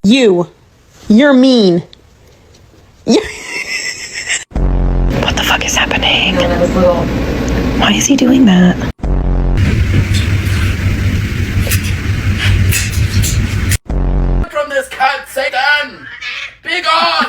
You're mean. What the fuck is happening? Why is he doing that? From this cat, Satan! Be gone!